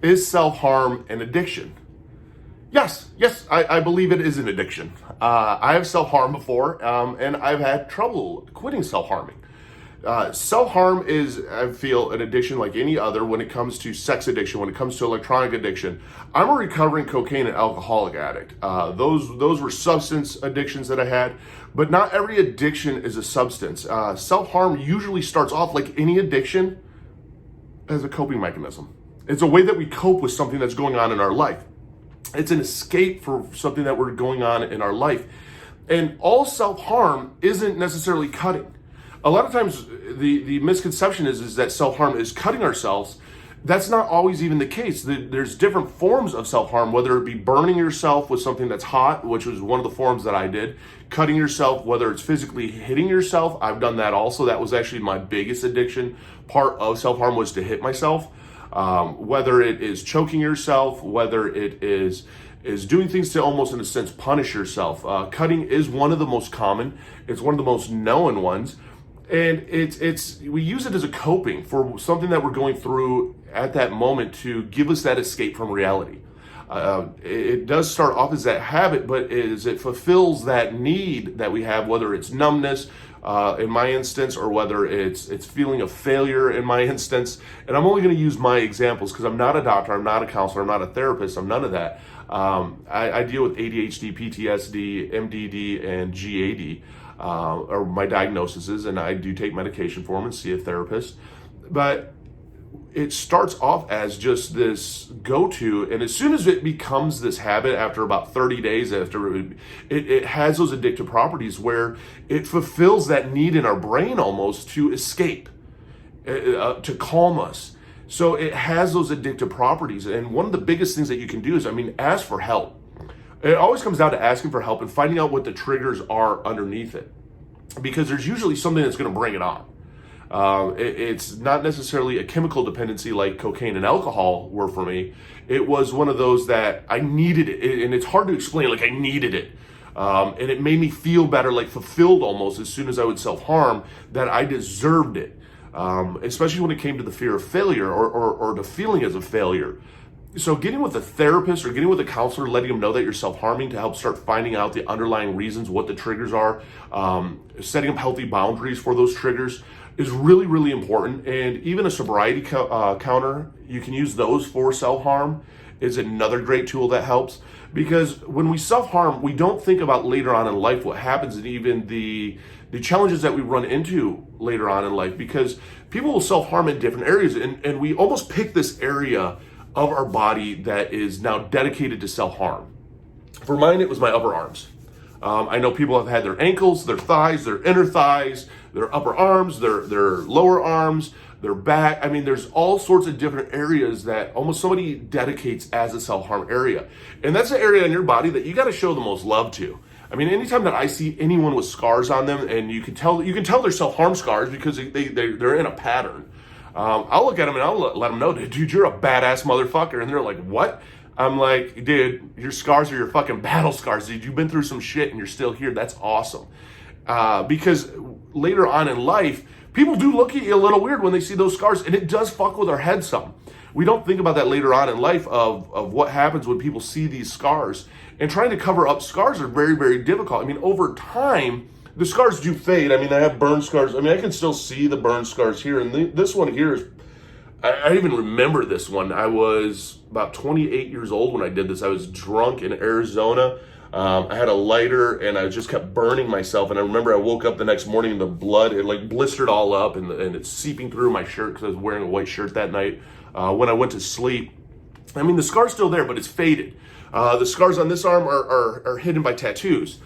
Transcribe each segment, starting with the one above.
Is self-harm an addiction? Yes, I believe it is an addiction. I have self-harmed before, and I've had trouble quitting self-harming. Self-harm is, I feel, an addiction like any other when it comes to sex addiction, when it comes to electronic addiction. I'm a recovering cocaine and alcoholic addict. Those were substance addictions that I had, but not every addiction is a substance. Self-harm usually starts off like any addiction as a coping mechanism. It's a way that we cope with something that's going on in our life. It's an escape for something that we're going on in our life. And all self-harm isn't necessarily cutting. A lot of times the misconception is that self-harm is cutting ourselves. That's not always even the case. There's different forms of self-harm, whether it be burning yourself with something that's hot, which was one of the forms that I did, cutting yourself, whether it's physically hitting yourself. I've done that also. That was actually my biggest addiction. Part of self-harm was to hit myself. Whether it is choking yourself, whether it is doing things to almost in a sense punish yourself. Cutting is one of the most common. It's one of the most known ones. And we use it as a coping for something that we're going through at that moment to give us that escape from reality. It does start off as that habit, but as it fulfills that need that we have, whether it's numbness, in my instance, or whether it's feeling of failure in my instance. And I'm only going to use my examples because I'm not a doctor, I'm not a counselor, I'm not a therapist, I'm none of that. I deal with ADHD, PTSD, MDD, and GAD. Or my diagnoses, and I do take medication for them and see a therapist. But it starts off as just this go-to, and as soon as it becomes this habit, after about 30 days after it has those addictive properties where it fulfills that need in our brain almost to escape, to calm us. So it has those addictive properties, and one of the biggest things that you can do is, ask for help. It always comes down to asking for help and finding out what the triggers are underneath it, because there's usually something that's going to bring it on. It's not necessarily a chemical dependency like cocaine and alcohol were for me. It was one of those that I needed it, and it's hard to explain, like I needed it. And it made me feel better, like fulfilled almost as soon as I would self-harm, that I deserved it. Especially when it came to the fear of failure or the feeling as a failure. So getting with a therapist or getting with a counselor, letting them know that you're self-harming to help start finding out the underlying reasons, what the triggers are, setting up healthy boundaries for those triggers is really, really important. And even a sobriety counter, you can use those for self-harm, is another great tool that helps. Because when we self-harm, we don't think about later on in life what happens, and even the challenges that we run into later on in life, because people will self-harm in different areas, and we almost pick this area of our body that is now dedicated to self-harm. For mine, it was my upper arms. I know people have had their ankles, their thighs, their inner thighs, their upper arms, their lower arms, their back. There's all sorts of different areas that almost somebody dedicates as a self-harm area. And that's an area in your body that you got to show the most love to. Anytime that I see anyone with scars on them, and you can tell they're self-harm scars because they're in a pattern. I'll look at them and I'll let them know, dude, you're a badass motherfucker. And they're like, what? I'm like, dude, your scars are your fucking battle scars. Dude, you've been through some shit and you're still here. That's awesome. Because later on in life, people do look at you a little weird when they see those scars, and it does fuck with our head some. We don't think about that later on in life of what happens when people see these scars. And trying to cover up scars are very, very difficult. Over time, the scars do fade. I have burn scars. I can still see the burn scars here. And this one here is, I even remember this one. I was about 28 years old when I did this. I was drunk in Arizona. I had a lighter and I just kept burning myself. And I remember I woke up the next morning and the blood, it like blistered all up and it's seeping through my shirt because I was wearing a white shirt that night. When I went to sleep, the scar's still there, but it's faded. The scars on this arm are hidden by tattoos.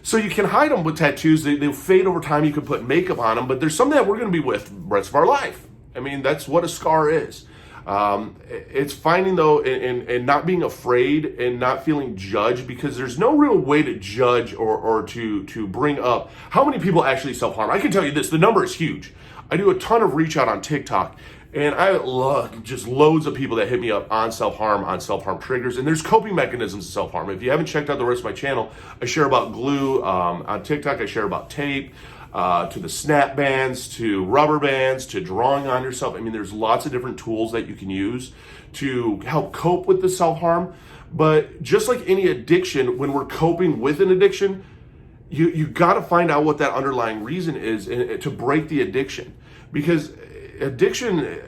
So you can hide them with tattoos. They'll fade over time. You can put makeup on them, but there's something that we're going to be with the rest of our life. That's what a scar is. It's finding though, and not being afraid and not feeling judged, because there's no real way to judge or to bring up how many people actually self-harm. I can tell you this, the number is huge. I do a ton of reach out on TikTok, and I love just loads of people that hit me up on self-harm triggers. And there's coping mechanisms of self-harm. If you haven't checked out the rest of my channel, I share about glue. On TikTok, I share about tape. to the snap bands, to rubber bands, to drawing on yourself. I mean, there's lots of different tools that you can use to help cope with the self-harm. But just like any addiction, when we're coping with an addiction, you got to find out what that underlying reason is to break the addiction. Because addiction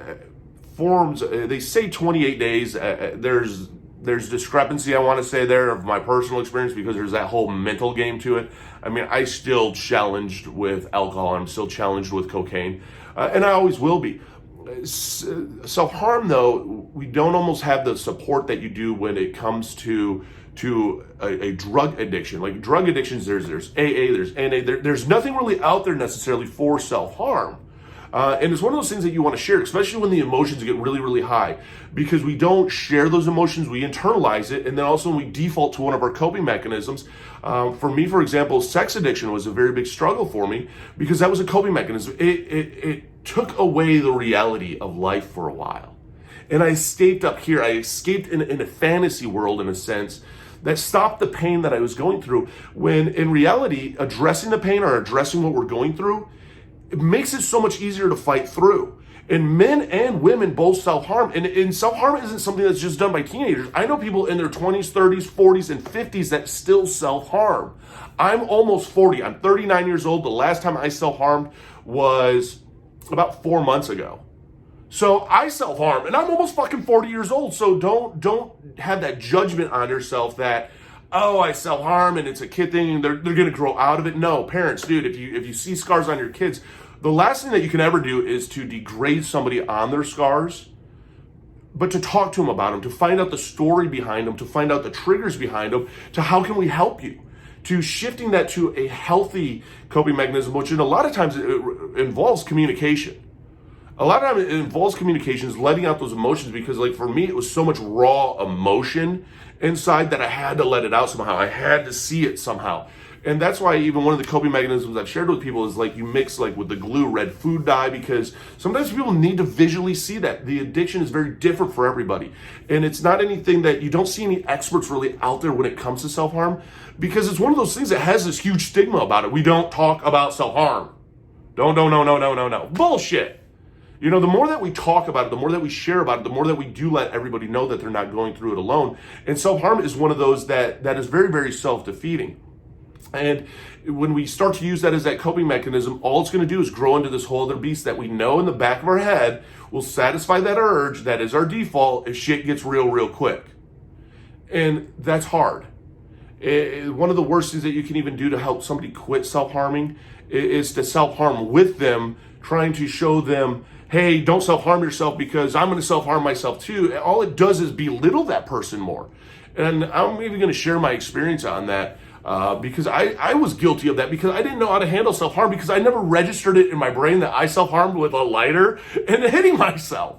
forms, they say 28 days. There's discrepancy, I want to say, there of my personal experience, because there's that whole mental game to it. I mean, I still challenged with alcohol. I'm still challenged with cocaine, and I always will be. Self-harm, though, we don't almost have the support that you do when it comes to a drug addiction. Like drug addictions, there's AA, there's NA, there's nothing really out there necessarily for self-harm. And it's one of those things that you want to share, especially when the emotions get really, really high, because we don't share those emotions, we internalize it, and then also we default to one of our coping mechanisms. For me, for example, sex addiction was a very big struggle for me because that was a coping mechanism. It took away the reality of life for a while. And I escaped up here. I escaped in a fantasy world, in a sense, that stopped the pain that I was going through, when in reality, addressing the pain or addressing what we're going through, it makes it so much easier to fight through. And men and women both self-harm. And self-harm isn't something that's just done by teenagers. I know people in their 20s, 30s, 40s, and 50s that still self-harm. I'm almost 40. I'm 39 years old. The last time I self-harmed was about 4 months ago. So I self-harm, and I'm almost fucking 40 years old. So don't have that judgment on yourself that, oh, I self-harm and it's a kid thing and they're going to grow out of it. No, parents, dude, if you see scars on your kids, the last thing that you can ever do is to degrade somebody on their scars, but to talk to them about them, to find out the story behind them, to find out the triggers behind them, to how can we help you, to shifting that to a healthy coping mechanism, which in a lot of times it involves communication. A lot of times it involves communications, letting out those emotions, because like for me, it was so much raw emotion inside that I had to let it out somehow. I had to see it somehow. And that's why even one of the coping mechanisms I've shared with people is like you mix like with the glue red food dye, because sometimes people need to visually see that. The addiction is very different for everybody. And it's not anything that you don't see any experts really out there when it comes to self-harm, because it's one of those things that has this huge stigma about it. We don't talk about self-harm. No. Bullshit. You know, the more that we talk about it, the more that we share about it, the more that we do let everybody know that they're not going through it alone. And self-harm is one of those that is very, very self-defeating. And when we start to use that as that coping mechanism, all it's going to do is grow into this whole other beast that we know in the back of our head will satisfy that urge, that is our default, if shit gets real quick. And that's hard. One of the worst things that you can even do to help somebody quit self-harming is to self-harm with them, trying to show them, hey, don't self-harm yourself because I'm going to self-harm myself too. All it does is belittle that person more. And I'm even going to share my experience on that because I was guilty of that, because I didn't know how to handle self-harm, because I never registered it in my brain that I self-harmed with a lighter and hitting myself.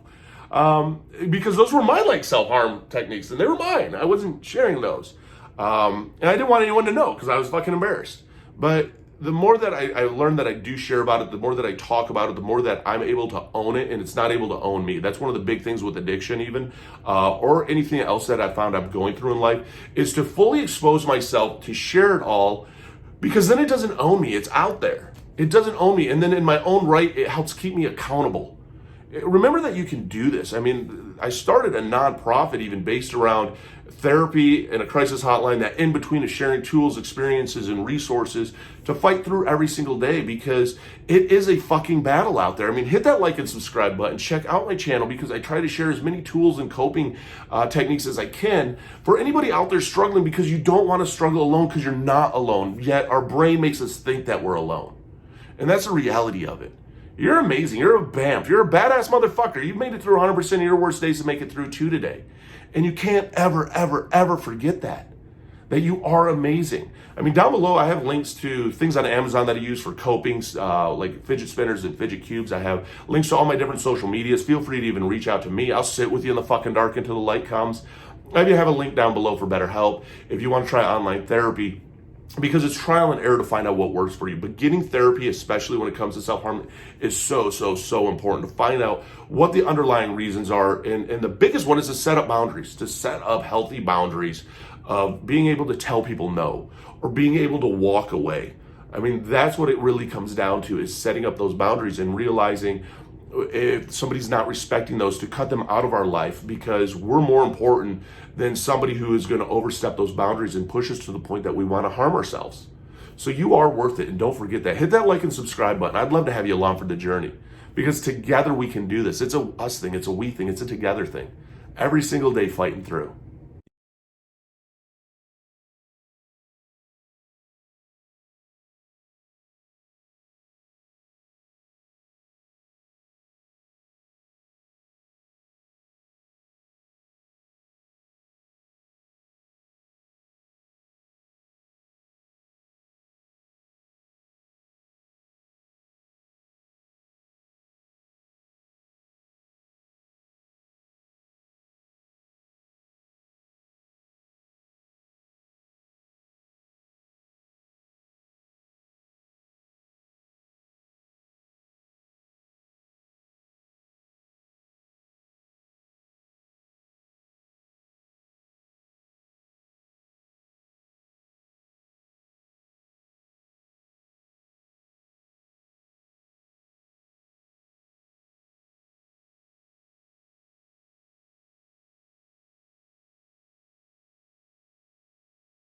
Because those were my like self-harm techniques and they were mine. I wasn't sharing those. And I didn't want anyone to know because I was fucking embarrassed. But the more that I learned that I do share about it, the more that I talk about it, the more that I'm able to own it, and it's not able to own me. That's one of the big things with addiction even, or anything else that I found I'm going through in life, is to fully expose myself, to share it all, because then it doesn't own me. It's out there. It doesn't own me. And then in my own right, it helps keep me accountable. Remember that you can do this. I mean, I started a nonprofit even based around therapy and a crisis hotline that in between is sharing tools, experiences, and resources to fight through every single day, because it is a fucking battle out there. I mean, hit that like and subscribe button. Check out my channel, because I try to share as many tools and coping techniques as I can for anybody out there struggling, because you don't want to struggle alone, because you're not alone. Yet our brain makes us think that we're alone. And that's the reality of it. You're amazing. You're a BAMF. You're a badass motherfucker. You've made it through 100% of your worst days to make it through 2 today. And you can't ever forget that you are amazing. I mean, down below, I have links to things on Amazon that I use for coping, like fidget spinners and fidget cubes. I have links to all my different social medias. Feel free to even reach out to me. I'll sit with you in the fucking dark until the light comes. I even have a link down below for BetterHelp if you want to try online therapy, because it's trial and error to find out what works for you. But getting therapy, especially when it comes to self-harm, is so important to find out what the underlying reasons are. And the biggest one is to set up boundaries, to set up healthy boundaries of being able to tell people no, or being able to walk away. I mean, that's what it really comes down to, is setting up those boundaries and realizing if somebody's not respecting those, to cut them out of our life, because we're more important than somebody who is going to overstep those boundaries and push us to the point that we want to harm ourselves. So you are worth it, and don't forget that. Hit that like and subscribe button. I'd love to have you along for the journey, because together we can do this. It's a us thing, it's a we thing, it's a together thing. Every single day fighting through.